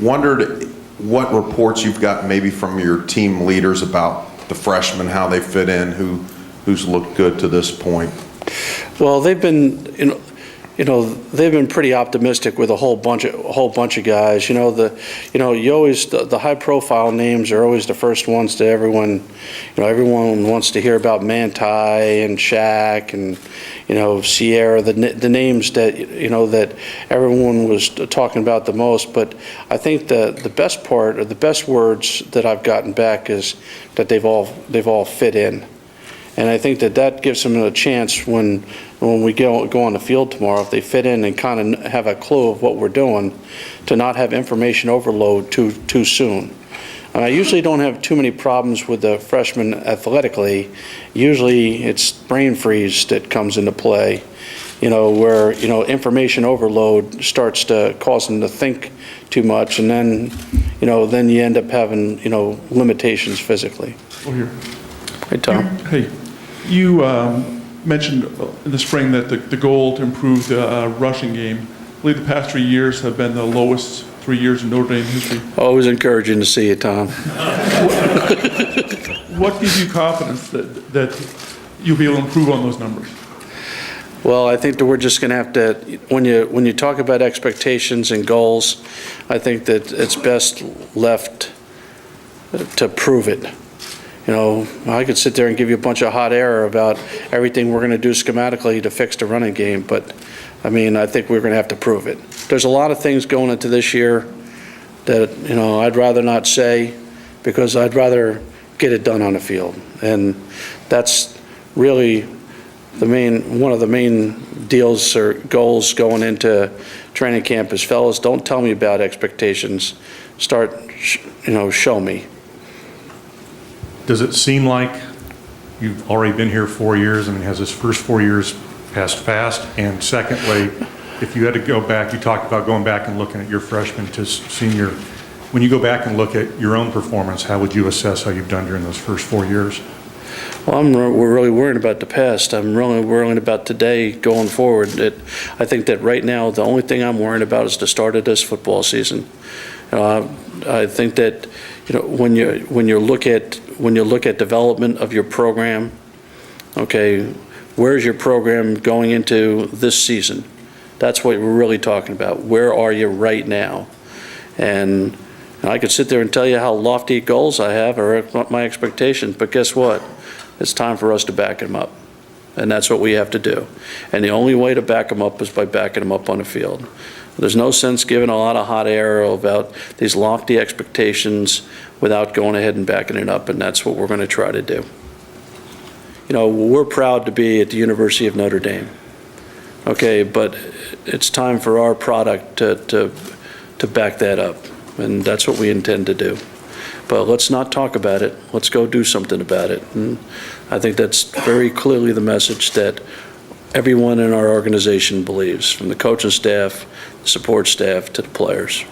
Wondered what reports you've got maybe from your team leaders about the freshmen, how they fit in, who's looked good to this point. Well, they've been, they've been pretty optimistic with a whole bunch of guys. The high-profile names are always the first ones to everyone. Everyone wants to hear about Manti and Shaq and Sierra, the names that that everyone was talking about the most. But I think the best part, or the best words that I've gotten back, is that they've all fit in. And I think that gives them a chance when we go on the field tomorrow, if they fit in and kind of have a clue of what we're doing, to not have information overload too soon. And I usually don't have too many problems with the freshmen athletically. Usually it's brain freeze that comes into play, where information overload starts to cause them to think too much, and then then you end up having limitations physically. Oh, here. Hey, Tom. Hey. You mentioned in the spring that the goal to improve the rushing game, I believe the past 3 years have been the lowest 3 years in Notre Dame history. Always encouraging to see you, Tom. What gives you confidence that you'll be able to improve on those numbers? Well, I think that we're just going to have to, when you talk about expectations and goals, I think that it's best left to prove it. I could sit there and give you a bunch of hot air about everything we're going to do schematically to fix the running game, but I think we're going to have to prove it. There's a lot of things going into this year that I'd rather not say, because I'd rather get it done on the field, and that's really one of the main deals or goals going into training camp is, fellas, don't tell me about expectations. Start, show me. Does it seem like you've already been here 4 years? Has this first 4 years passed fast? And secondly, if you had to go back, you talked about going back and looking at your freshman to senior. When you go back and look at your own performance, how would you assess how you've done during those first 4 years? Well, we're really worried about the past. I'm really worried about today going forward. I think that right now the only thing I'm worried about is the start of this football season. I think that when you look at development of your program, okay, where's your program going into this season? That's what we're really talking about. Where are you right now? And I could sit there and tell you how lofty goals I have or my expectations, but guess what? It's time for us to back them up. And that's what we have to do. And the only way to back them up is by backing them up on the field. There's no sense giving a lot of hot air about these lofty expectations without going ahead and backing it up, and that's what we're going to try to do. We're proud to be at the University of Notre Dame, okay, but it's time for our product to back that up, and that's what we intend to do. But let's not talk about it. Let's go do something about it. And I think that's very clearly the message that everyone in our organization believes, from the coaching staff, the support staff, to the players.